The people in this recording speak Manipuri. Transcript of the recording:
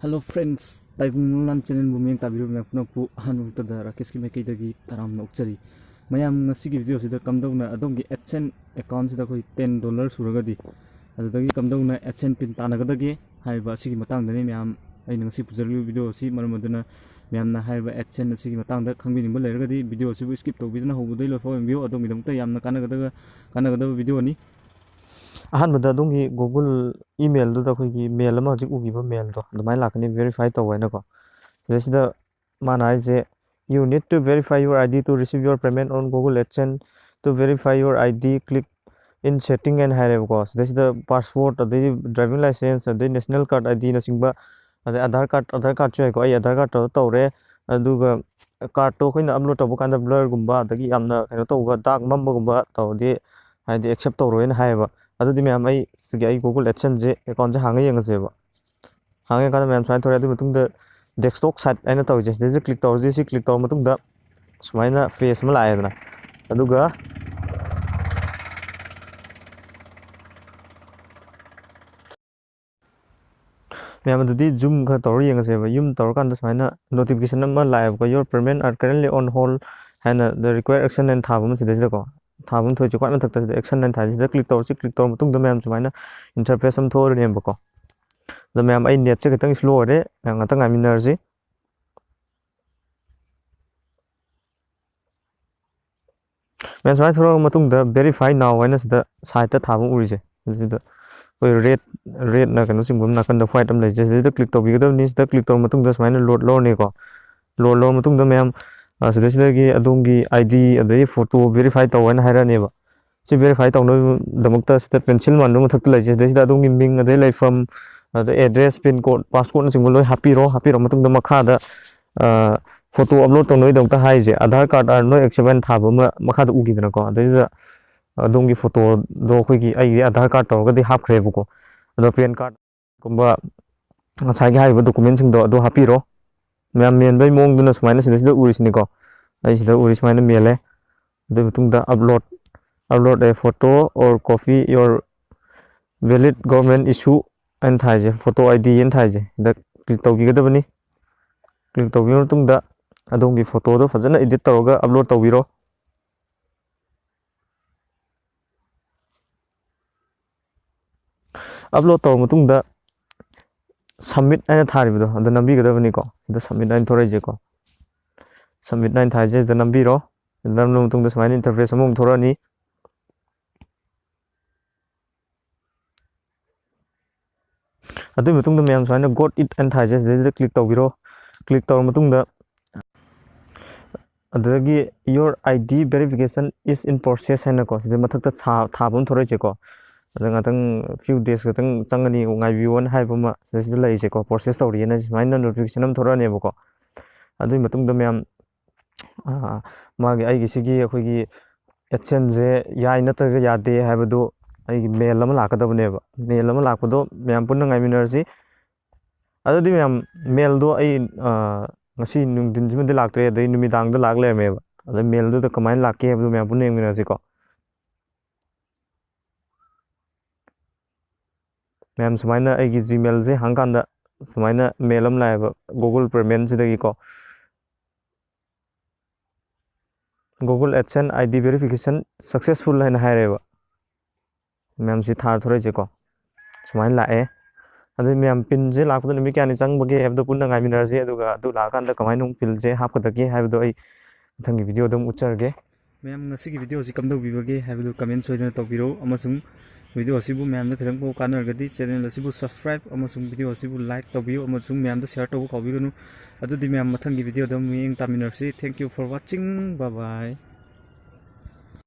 Hello friends, taibung lan channel bumeng tabiru me puna pu hanu tada Rakesh ki mekai dagi taram na ukchari mayam ngasi gi video sida kamdau na adong gi AdSense account sida koi $10 suraga di adagi kamdau na AdSense pin tanaga dagi haiba sigi matang dani mayam ai ngasi pujarlu video si maramuduna mayam na haiba AdSense sigi matang da khangbi ning balaga di video si skip to bidna hobudai lo fo video adong gi dongta yamna kana ga video ni ꯑꯍꯥꯟꯕꯗ ꯑꯗꯣꯝꯒꯤ ꯒꯨꯒꯜ ꯏꯃꯦꯜꯗꯨꯗ ꯑꯩꯈꯣꯏꯒꯤ ꯃꯦꯜ ꯑꯃ ꯍꯧꯖꯤꯛ ꯎꯈꯤꯕ ꯃꯦꯜꯗꯣ ꯑꯗꯨꯃꯥꯏꯅ ꯂꯥꯛꯀꯅꯤ ꯚꯦꯔꯤꯐꯥꯏ ꯇꯧꯕ ꯍꯥꯏꯅꯀꯣ ꯁꯤꯗꯩꯁꯤꯗ ꯃꯥꯅ ꯍꯥꯏꯁꯦ you need to verify your I D to receive your payment on Google AdSense to verify your I D click in setting ꯍꯥꯏꯅ ꯍꯥꯏꯔꯦꯕꯀꯣ ꯁꯤꯗꯩꯁꯤꯗ ꯄꯥꯁꯄꯣꯔꯠ ꯑꯗꯩ ꯗ꯭ꯔꯥꯏꯚꯤꯡ ꯂꯥꯏꯁꯦꯟꯁ ꯑꯗꯩ ꯅꯦꯁꯅꯦꯜ ꯀꯥꯔꯗ ꯑꯥꯏ ꯗꯤꯅꯆꯤꯡꯕ ꯑꯗꯩ ꯑꯙꯥꯔ ꯀꯥꯔꯗꯁꯨ ꯌꯥꯏꯀꯣ ꯑꯩ ꯑꯙꯥꯔ ꯀꯥꯔꯗ ꯇꯧꯔꯦ ꯑꯗꯨꯒ ꯀꯥꯔꯗꯇꯣ ꯑꯩꯈꯣꯏꯅ ꯑꯞꯂꯣꯗ ꯇꯧꯕ ꯀꯥꯟꯗ ꯕ꯭ꯂꯔꯒꯨꯝꯕ ꯑꯗꯒꯤ ꯌꯥꯝꯅ ꯀꯩꯅꯣ ꯇꯧꯕ ꯗꯥꯛ ꯃꯝꯕꯒꯨꯝꯕ ꯇꯧꯔꯗꯤ ꯍꯥꯏꯗꯤ ꯑꯦꯛꯁꯦꯞ ꯇꯧꯔꯣꯏꯅ ꯍꯥꯏꯌꯦꯕ ꯑꯗꯨꯗꯤ ꯃꯌꯥꯝ ꯑꯩ ꯁꯤꯒꯤ ꯑꯩ ꯒꯨꯒꯜ ꯑꯦꯗꯁꯦꯟꯁꯁꯦ ꯑꯦꯀꯥꯎꯟꯁꯦ ꯍꯥꯡꯉ ꯌꯦꯡꯉꯁꯦꯕ ꯍꯥꯡꯉ ꯀꯥꯟꯗ ꯃꯌꯥꯝ ꯁꯨꯃꯥꯏꯅ ꯊꯣꯔꯛꯑꯦ ꯑꯗꯨꯒꯤ ꯃꯇꯨꯡꯗ ꯗꯦꯁꯛꯇꯣꯞ ꯁꯥꯏꯠ ꯍꯥꯏꯅ ꯇꯧꯔꯤꯁꯦ ꯁꯤꯗꯩꯁꯤꯗ ꯀ꯭ꯂꯤꯛ ꯇꯧꯔꯁꯤ ꯁꯤ ꯀ꯭ꯂꯤꯛ ꯇꯧꯔ ꯃꯇꯨꯡꯗ ꯁꯨꯃꯥꯏꯅ ꯐꯦꯁ ꯑꯃ ꯂꯥꯛꯑꯦꯗꯅ ꯑꯗꯨꯒ ꯃꯌꯥꯝ ꯑꯗꯨꯗꯤ ꯖꯨꯝ ꯈꯔ ꯇꯧꯔ ꯌꯦꯡꯉꯁꯦꯕ ꯌꯨꯝ ꯇꯧꯔꯀꯥꯟꯗ ꯁꯨꯃꯥꯏꯅ ꯅꯣꯇꯤꯐꯤꯀꯦꯁꯟ ꯑꯃ ꯂꯥꯛꯑꯦꯕꯀꯣ your payment are currently on hold ꯍꯥꯏꯅ ꯗ ꯔꯤꯀ꯭ꯋꯥꯌꯔ ꯑꯦꯛꯁꯟ ꯍꯥꯏꯅ ꯊꯥꯕ ꯑꯃ ꯁꯤꯗꯩꯁꯤꯗꯀꯣ ꯊꯥꯕ ꯑꯃ ꯊꯣꯛꯏꯁꯦ ꯈ꯭ꯋꯥꯏ ꯃꯊꯛꯇ ꯁꯤꯗ ꯑꯦꯛꯁꯟ ꯍꯥꯏꯅ ꯊꯥꯏꯁꯤꯗ ꯀ꯭ꯂꯤꯛ ꯇꯧꯔꯁꯤ ꯀ꯭ꯂꯤꯛ ꯇꯧꯔ ꯃꯇꯨꯡꯗ ꯃꯌꯥꯝ ꯁꯨꯃꯥꯏꯅ ꯏꯟꯇꯔꯐꯦꯁ ꯑꯃ ꯊꯣꯛꯑꯅꯦꯕꯀꯣ ꯑꯗꯣ ꯃꯌꯥꯝ ꯑꯩ ꯅꯦꯠꯁꯦ ꯈꯤꯇꯪ ꯁ꯭ꯂꯣ ꯑꯣꯏꯔꯦ ꯃꯌꯥꯝ ꯉꯥꯛꯇꯪ ꯉꯥꯏꯃꯤꯟꯅꯔꯁꯤ ꯃꯌꯥꯝ ꯁꯨꯃꯥꯏꯅ ꯊꯣꯛꯂꯛꯑꯕ ꯃꯇꯨꯡꯗ ꯚꯦꯔꯤꯐꯥꯏ ꯅꯥꯎ ꯍꯥꯏꯅ ꯁꯤꯗ ꯁꯥꯏꯠꯇ ꯊꯥꯕ ꯎꯔꯤꯁꯦ ꯁꯤꯗ ꯑꯩꯈꯣꯏ ꯔꯦꯠꯅ ꯀꯩꯅꯣꯆꯤꯡꯕ ꯑꯃ ꯅꯥꯀꯟꯗ ꯋꯥꯏꯠ ꯑꯃ ꯂꯩꯖꯦ ꯁꯤꯗ ꯀ꯭ꯂꯤꯛ ꯇꯧꯕꯤꯒꯗꯕꯅꯤ ꯁꯤꯗ ꯀ꯭ꯂꯤꯛ ꯇꯧꯔ ꯃꯇꯨꯡꯗ ꯁꯨꯃꯥꯏꯅ ꯂꯣꯗ ꯂꯧꯔꯅꯤꯀꯣ ꯂꯣꯗ ꯂꯧꯔ ꯃꯇꯨꯡꯗ ꯃꯌꯥꯝ ꯁꯤꯗꯩꯁꯤꯗꯒꯤ ꯑꯗꯣꯝꯒꯤ ꯑꯥꯏ ꯗꯤ ꯑꯗꯒꯤ ꯐꯣꯇꯣ ꯚꯦꯔꯤꯐꯥꯏ ꯇꯧ ꯍꯥꯏꯅ ꯍꯥꯏꯔꯛꯑꯅꯦꯕ ꯁꯤ ꯚꯦꯔꯤꯐꯥꯏ ꯇꯧꯅꯕꯒꯤꯗꯃꯛꯇ ꯁꯤꯗ ꯄꯦꯟꯁꯤꯜ ꯃꯥꯟꯕ ꯃꯊꯛꯇ ꯂꯩꯖꯦ ꯁꯤꯗꯩꯁꯤꯗ ꯑꯗꯣꯝꯒꯤ ꯃꯤꯡ ꯑꯗꯩ ꯂꯩꯐꯝ ꯑꯗꯩ ꯑꯦꯗ꯭ꯔꯦꯁ ꯄꯤꯟ ꯀꯣꯗ ꯄꯥꯁꯀꯣꯗꯅꯆꯤꯡꯕ ꯂꯣꯏ ꯍꯥꯞꯄꯤꯔꯣ ꯃꯇꯨꯡꯗ ꯃꯈꯥꯗ ꯐꯣꯇꯣ ꯑꯞꯂꯣꯗ ꯇꯧꯅꯕꯒꯤꯗꯃꯛꯇ ꯍꯥꯏꯔꯤꯁꯦ Aadhaar card are not accept ꯊꯥꯕ ꯑꯃ ꯃꯈꯥꯗ ꯎꯈꯤꯗꯅꯀꯣ ꯑꯗꯩꯗꯨꯗ ꯑꯗꯣꯝꯒꯤ ꯐꯣꯇꯣꯗꯣ ꯑꯩꯈꯣꯏꯒꯤ ꯑꯩꯒꯤ ꯑꯙꯥꯔ ꯀꯥꯔꯗ ꯇꯧꯔꯒꯗꯤ ꯍꯥꯞꯈ꯭ꯔꯦꯕꯀꯣ ꯑꯗꯣ ꯄꯦꯟ ꯀꯥꯔꯗꯀꯨꯝꯕ ꯉꯁꯥꯏꯒꯤ ꯍꯥꯏꯔꯤꯕ ꯗꯣꯀꯨꯃꯦꯟꯁꯤꯡꯗꯣ ꯑꯗꯨ ꯍꯥꯞꯄꯤꯔꯣ ꯃꯌꯥꯝ ꯃꯦꯟꯕꯒꯤ ꯃꯑꯣꯡꯗꯨꯅ ꯁꯨꯃꯥꯏꯅ ꯁꯤꯗ ꯎꯔꯤꯁꯤꯅꯤꯀꯣ ꯑꯩ ꯁꯤꯗ ꯎꯔꯤ ꯁꯨꯃꯥꯏꯅ ꯃꯦꯜꯂꯦ ꯑꯗꯨꯒꯤ ꯃꯇꯨꯡꯗ upload a photo or copy your valid government issue ꯑꯩꯅ ꯊꯥꯏꯁꯦ ꯐꯣꯇೋ ꯑꯥꯏ ꯗꯤ ꯑꯅ ꯊꯥꯏꯁꯦ ꯁꯤꯗ ꯀ꯭ꯂꯤꯛ ꯇꯧꯕꯤꯒꯗꯕꯅꯤ ꯀ꯭ꯂꯤꯛ ꯇꯧꯕꯤꯔ ꯃꯇꯨꯡꯗ ꯑꯗꯣꯝꯒꯤ ꯐꯣꯇꯣꯗꯣ ꯐꯖꯅ ꯏꯗꯤꯠ ꯇꯧꯔꯒ ꯑꯞꯂꯣꯗ ꯇꯧꯕꯤꯔꯣ ꯑꯞꯂꯣꯗ ꯇꯧꯔ ꯃꯇꯨꯡꯗ ꯁꯕꯃꯤꯠ ꯍꯥꯏꯅ ꯊꯥꯔꯤꯕꯗꯣ ꯑꯗ ꯅꯝꯕꯤꯒꯗꯕꯅꯤꯀꯣ ꯁꯤꯗ ꯁꯕꯃꯤꯠ ꯍꯥꯏꯅ ꯊꯣꯔꯛꯏꯁꯦꯀꯣ ꯁꯕꯃꯤꯠ ꯍꯥꯏꯅ ꯊꯥꯏꯁꯦ ꯁꯤꯗ ꯅꯝꯕꯤꯔꯣ ꯅꯝꯂꯕ ꯃꯇꯨꯡꯗ ꯁꯨꯃꯥꯏꯅ ꯏꯟꯇꯔꯐꯦꯁ ꯑꯃꯃꯨꯛ ꯊꯣꯔꯛꯑꯅꯤ ꯑꯗꯨꯒꯤ ꯃꯇꯨꯡꯗ ꯃꯌꯥꯝ ꯁꯨꯃꯥꯏꯅ ꯒꯣꯠ ꯏꯠ ꯑꯅ ꯊꯥꯏꯁꯦ ꯁꯤꯗꯩꯁꯤꯗ ꯀ꯭ꯂꯤꯛ ꯇꯧꯕꯤꯔꯣ ꯀ꯭ꯂꯤꯛ ꯇꯧꯔ ꯃꯇꯨꯡꯗ ꯑꯗꯨꯗꯒꯤ your I D verification is in process ꯍꯥꯏꯅꯀꯣ ꯁꯤꯗ ꯃꯊꯛꯇ ꯊꯥꯕ ꯑꯃ ꯊꯣꯔꯛꯏꯁꯦꯀꯣ ꯑꯗ ꯉꯥꯛꯇꯪ ꯐ꯭ꯌꯨ ꯗꯦꯖ ꯈꯛꯇꯪ ꯆꯪꯒꯅꯤ ꯉꯥꯏꯕꯤꯌꯣꯅ ꯍꯥꯏꯕ ꯑꯃ ꯁꯤꯗ ꯂꯩꯔꯤꯁꯦꯀꯣ ꯄ꯭ꯔꯣꯁꯦꯁ ꯇꯧꯔꯤꯑꯅ ꯁꯨꯃꯥꯏꯅ ꯅꯣꯇꯤꯐꯤꯀꯦꯁꯟ ꯑꯃ ꯊꯣꯔꯛꯑꯅꯦꯕꯀோ ꯑꯗꯨꯒꯤ ꯃꯇꯨꯡꯗ ꯃꯌꯥꯝ ꯃꯥꯒꯤ ꯑꯩꯒꯤꯁꯤꯒꯤ ꯑꯩꯈꯣꯏꯒꯤ ꯑꯦꯗꯁꯦꯟꯁꯦ ꯌꯥꯏ ꯅꯠꯇ꯭ꯔꯒ ꯌꯥꯗꯦ ꯍꯥꯏꯕꯗꯨ ꯑꯩꯒꯤ ꯃꯦꯜ ꯑꯃ ꯂꯥꯛꯀꯗꯕꯅꯦꯕ ꯃꯦꯜ ꯑꯃ ꯂꯥꯛꯄꯗꯣ ꯃꯌꯥꯝ ꯄꯨꯟꯅ ꯉꯥꯏꯃꯤꯟꯅꯔꯁꯤ ꯑꯗꯨꯗꯤ ꯃꯌꯥꯝ ꯃꯦꯜꯗꯣ ꯑꯩ ꯉꯁꯤ ꯅꯨꯡꯊꯤꯟꯁꯤꯃꯗꯤ ꯂꯥꯛꯇ꯭ꯔꯦ ꯑꯗꯩ ꯅꯨꯃꯤꯗꯥꯡꯗ ꯂꯥꯛ ꯂꯩꯔꯝꯃꯦꯕ ꯑꯗꯩ ꯃꯦꯜꯗꯨꯗ ꯀꯃꯥꯏꯅ ꯂꯥꯛꯀꯦ ꯍꯥꯏꯕꯗꯨ ꯃꯌꯥꯝ ꯄꯨꯟꯅ ꯌꯦꯡꯃꯤꯟꯅꯔꯁꯤꯀꯣ ꯃꯌꯥꯝ ꯁꯨꯃꯥꯏꯅ ꯑꯩꯒꯤ ꯖꯤꯃꯦꯜꯁꯦ ꯍꯥꯡꯀꯥꯟꯗ ꯁꯨꯃꯥꯏꯅ ꯃꯦꯜ ꯑꯃ ꯂꯥꯛꯑꯦꯕ ꯒꯨꯒꯜ ꯄꯦꯃꯦꯟꯁꯤꯗꯒꯤꯀꯣ Google AdSense I D verification successful ꯍꯥꯏꯅ ꯍꯥꯏꯔꯦꯕ ꯃꯌꯥꯝꯁꯤ ꯊꯥꯔ ꯊꯣꯔꯛꯏꯁꯦꯀꯣ ꯁꯨꯃꯥꯏꯅ ꯂꯥꯛꯑꯦ ꯑꯗꯨ ꯃꯌꯥꯝ ꯄꯤꯟꯁꯦ ꯂꯥꯛꯄꯗ ꯅꯨꯃꯤꯠ ꯀꯌꯥꯅꯤ ꯆꯪꯕꯒꯦ ꯍꯥꯏꯕꯗꯣ ꯄꯨꯟꯅ ꯉꯥꯏꯃꯤꯟꯅꯔꯁꯤ ꯑꯗꯨꯒ ꯑꯗꯨ ꯂꯥꯛꯑꯀꯥꯟꯗ ꯀꯃꯥꯏꯅ ꯄꯤꯜꯁꯦ ꯍꯥꯞꯀꯗꯒꯦ ꯍꯥꯏꯕꯗꯣ ꯑꯩ ꯃꯊꯪꯒꯤ ꯚꯤꯗꯤꯑꯣꯗ ꯑꯃꯨꯛ ꯎꯠꯆꯔꯒꯦ ꯃꯌꯥꯝ ꯉꯁꯤꯒꯤ ꯚꯤꯗꯤꯑꯣ ꯑꯁꯤ ꯀꯝꯗꯧꯕꯤꯕꯒꯦ ꯍꯥꯏꯕꯗꯨ ꯀꯃꯦꯟ ꯁꯣꯏꯗꯅ ꯇꯧꯕꯤꯔꯛꯎ ꯑꯃꯁꯨꯡ ꯚꯤꯗꯤꯑꯣ ꯑꯁꯤꯕꯨ ꯃꯌꯥꯝꯗ ꯈꯤꯇꯪ ꯐꯥꯎ ꯀꯥꯟꯅꯔꯒꯗꯤ ꯆꯦꯅꯦꯜ ꯑꯁꯤꯕꯨ ꯁꯕꯁꯀ꯭ꯔꯥꯏꯕ ꯑꯃꯁꯨꯡ ꯚꯤꯗꯤꯑꯣ ꯑꯁꯤꯕꯨ ꯂꯥꯏꯛ ꯇꯧꯕꯤꯌꯨ ꯑꯃꯁꯨꯡ ꯃꯌꯥꯝꯗ ꯁꯦꯌꯔ ꯇꯧꯕ ꯀꯥꯎꯕꯤꯒꯅꯨ ꯑꯗꯨꯗꯤ ꯃꯌꯥꯝ ꯃꯊꯪꯒꯤ ꯚꯤꯗꯤꯑꯣꯗ ꯃꯤꯠꯌꯦꯡ ꯇꯥꯃꯤꯟꯅꯔꯁꯤ thank you for watching bye by